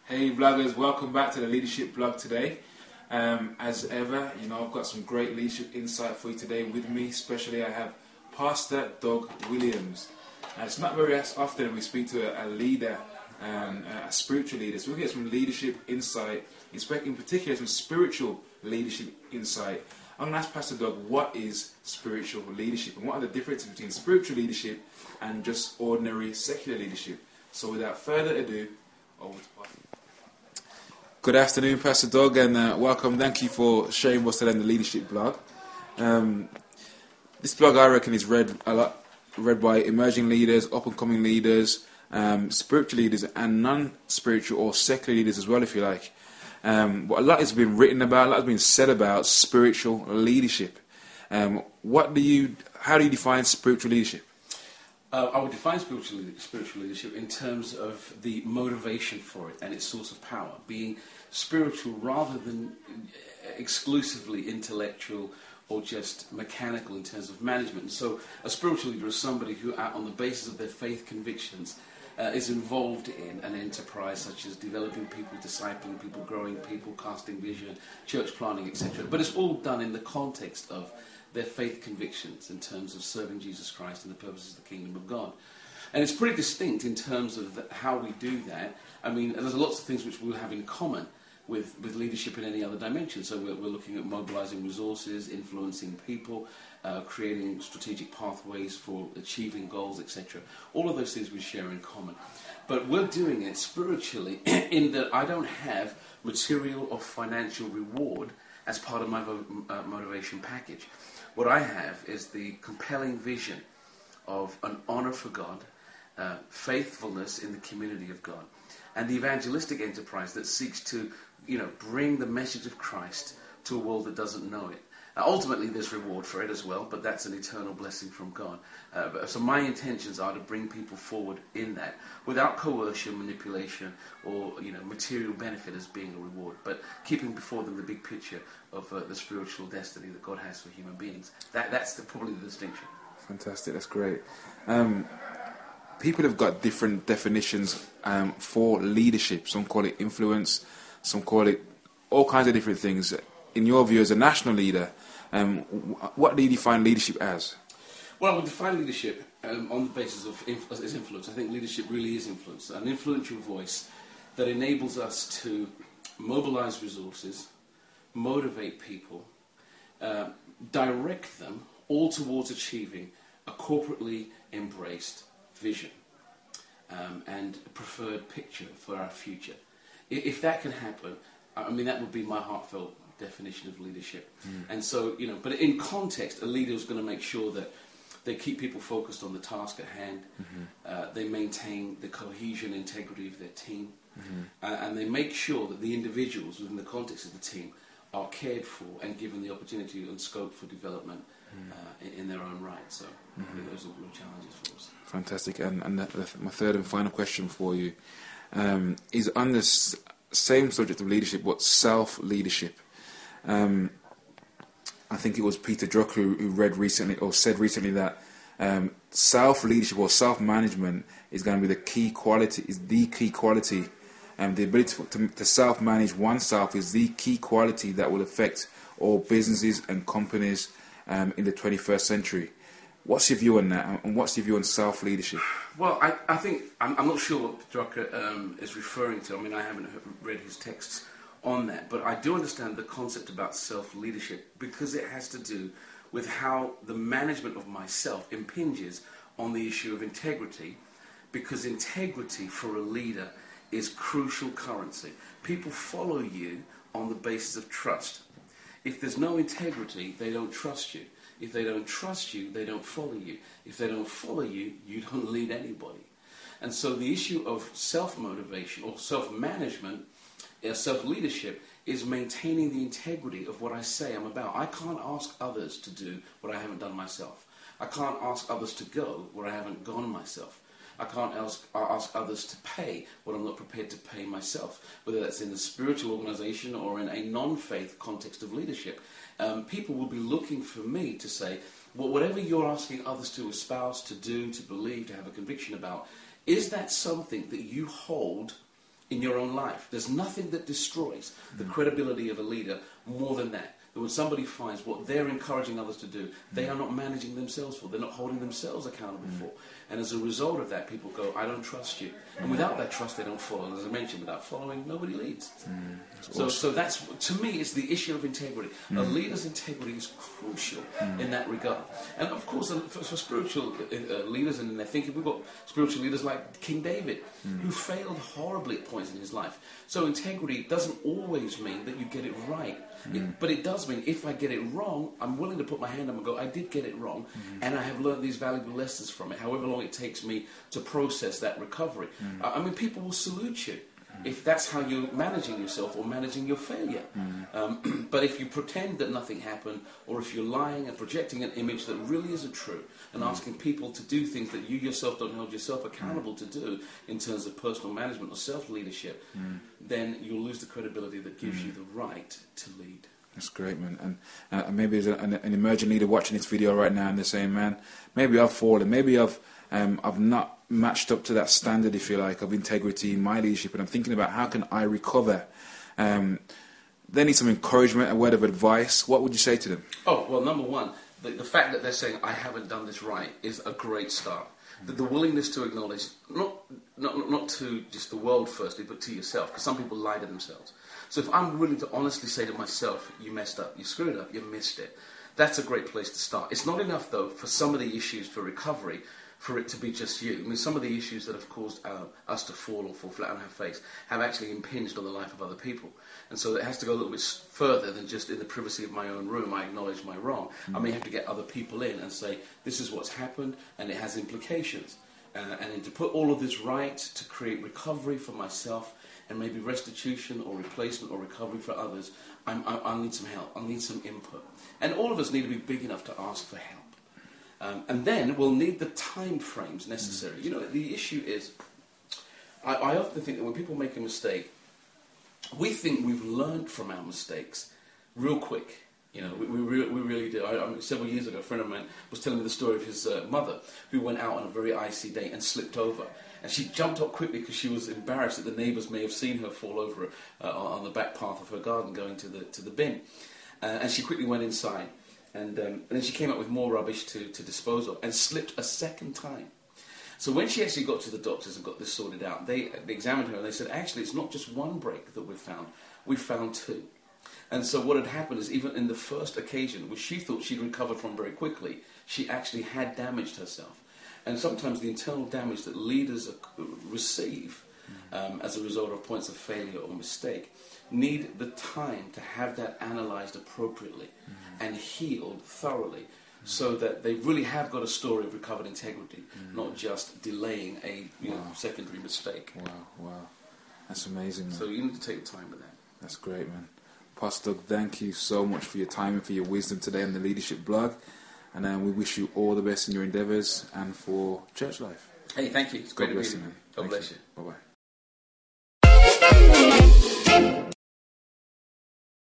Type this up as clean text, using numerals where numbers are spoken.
Hey vloggers, welcome back to the Leadership Vlog today. As ever, I've got some great leadership insight for you today. With me, especially, I have Pastor Doug Williams. It's not very often we speak to a leader, a spiritual leader, so we'll get some leadership insight, in particular some spiritual leadership insight. I'm going to ask Pastor Doug, what is spiritual leadership, and what are the differences between spiritual leadership and just ordinary secular leadership? So without further ado, over to Pastor. Good afternoon, Pastor Doug, and welcome. Thank you for sharing what's today in the Leadership Blog. This blog, I reckon, is read by emerging leaders, up-and-coming leaders, spiritual leaders, and non-spiritual or secular leaders as well, if you like. But a lot has been written about, a lot has been said about spiritual leadership. How do you define spiritual leadership? I would define spiritual leadership in terms of the motivation for it and its source of power, being spiritual rather than exclusively intellectual or just mechanical in terms of management. And so a spiritual leader is somebody who, on the basis of their faith convictions, is involved in an enterprise such as developing people, discipling people, growing people, casting vision, church planting, etc. But it's all done in the context of their faith convictions in terms of serving Jesus Christ and the purposes of the kingdom of God. And it's pretty distinct in terms of how we do that. I mean, there's lots of things which we'll have in common with leadership in any other dimension. So we're looking at mobilizing resources, influencing people, creating strategic pathways for achieving goals, etc. All of those things we share in common. But we're doing it spiritually in that I don't have material or financial reward as part of my motivation package. What I have is the compelling vision of an honor for God, faithfulness in the community of God, and the evangelistic enterprise that seeks to, bring the message of Christ to a world that doesn't know it. Ultimately, there's reward for it as well, but that's an eternal blessing from God. So my intentions are to bring people forward in that, without coercion, manipulation, or material benefit as being a reward, but keeping before them the big picture of the spiritual destiny that God has for human beings. That's probably the distinction. Fantastic, that's great. People have got different definitions for leadership. Some call it influence, some call it all kinds of different things. In your view as a national leader, what do you define leadership as? Well, I would define leadership on the basis of influence. I think leadership really is influence, an influential voice that enables us to mobilize resources, motivate people, direct them all towards achieving a corporately embraced vision and a preferred picture for our future. If that can happen, I mean, that would be my heartfelt definition of leadership. And so, but in context, a leader is going to make sure that they keep people focused on the task at hand, they maintain the cohesion, integrity of their team, and they make sure that the individuals within the context of the team are cared for and given the opportunity and scope for development in their own right. So I think those are real challenges for us. Fantastic. And my third and final question for you is on this same subject of leadership, but self-leadership. I think it was Peter Drucker who said recently that self-leadership or self-management is going to be the key quality. The ability to self-manage oneself is the key quality that will affect all businesses and companies in the 21st century. What's your view on that, and what's your view on self-leadership? Well, I think, I'm not sure what Drucker is referring to. I mean, I haven't read his texts on that, but I do understand the concept about self-leadership because it has to do with how the management of myself impinges on the issue of integrity, because integrity for a leader is crucial currency. People follow you on the basis of trust. If there's no integrity, they don't trust you. If they don't trust you, they don't follow you. If they don't follow you, you don't lead anybody. And so the issue of self-motivation or self-management, self-leadership, is maintaining the integrity of what I say I'm about. I can't ask others to do what I haven't done myself. I can't ask others to go where I haven't gone myself. I can't ask others to pay what I'm not prepared to pay myself, whether that's in a spiritual organization or in a non-faith context of leadership. People will be looking for me to say, whatever you're asking others to espouse, to do, to believe, to have a conviction about, is that something that you hold in your own life? There's nothing that destroys the credibility of a leader more than that. That when somebody finds what they're encouraging others to do, they are not managing themselves for, they're not holding themselves accountable for. And as a result of that, people go, I don't trust you. And without that trust, they don't follow. And as I mentioned, without following, nobody leads. So that's, to me, it's the issue of integrity. A leader's integrity is crucial in that regard. And of course, for spiritual leaders and in their thinking, we've got spiritual leaders like King David, who failed horribly at points in his life. So integrity doesn't always mean that you get it right. But it does mean if I get it wrong, I'm willing to put my hand up and go, I did get it wrong, and I have learned these valuable lessons from it, however long it takes me to process that recovery. I mean, people will salute you if that's how you're managing yourself or managing your failure. But if you pretend that nothing happened, or if you're lying and projecting an image that really isn't true, and asking people to do things that you yourself don't hold yourself accountable to do in terms of personal management or self-leadership, then you'll lose the credibility that gives you the right to lead. That's great, man. And maybe there's an emerging leader watching this video right now and they're saying, man, maybe I've fallen, maybe I've not matched up to that standard, if you like, of integrity in my leadership, and I'm thinking about how can I recover. They need some encouragement, a word of advice. What would you say to them? Oh, well, number one, the fact that they're saying, I haven't done this right, is a great start. The willingness to acknowledge, not to just the world firstly, but to yourself, because some people lie to themselves. So if I'm willing to honestly say to myself, you messed up, you screwed up, you missed it, that's a great place to start. It's not enough, though, for some of the issues for recovery, for it to be just you. I mean, some of the issues that have caused us to fall or fall flat on our face have actually impinged on the life of other people. And so it has to go a little bit further than just in the privacy of my own room, I acknowledge my wrong. I may have to get other people in and say, this is what's happened, and it has implications. And then to put all of this right, to create recovery for myself, and maybe restitution or replacement or recovery for others, I'll need some help, I'll need some input. And all of us need to be big enough to ask for help. And then we'll need the time frames necessary. You know, the issue is, I often think that when people make a mistake, we think we've learned from our mistakes real quick. You know, we really do. Several years ago, a friend of mine was telling me the story of his mother, who went out on a very icy day and slipped over. And she jumped up quickly because she was embarrassed that the neighbours may have seen her fall over on the back path of her garden going to the bin. And she quickly went inside. And then she came up with more rubbish to dispose of and slipped a second time. So when she actually got to the doctors and got this sorted out, they examined her and they said, actually, it's not just one break that we've found two. And so what had happened is, even in the first occasion, which she thought she'd recovered from very quickly, she actually had damaged herself. And sometimes the internal damage that leaders receive as a result of points of failure or mistake need the time to have that analysed appropriately and healed thoroughly, so that they really have got a story of recovered integrity, not just delaying a secondary mistake. Wow. That's amazing, man. So you need to take the time with that. That's great, man. Pastor Doug, thank you so much for your time and for your wisdom today on the Leadership Blog. And we wish you all the best in your endeavours and for church life. Hey, thank you. It's great to be with you. God bless you. Bye-bye.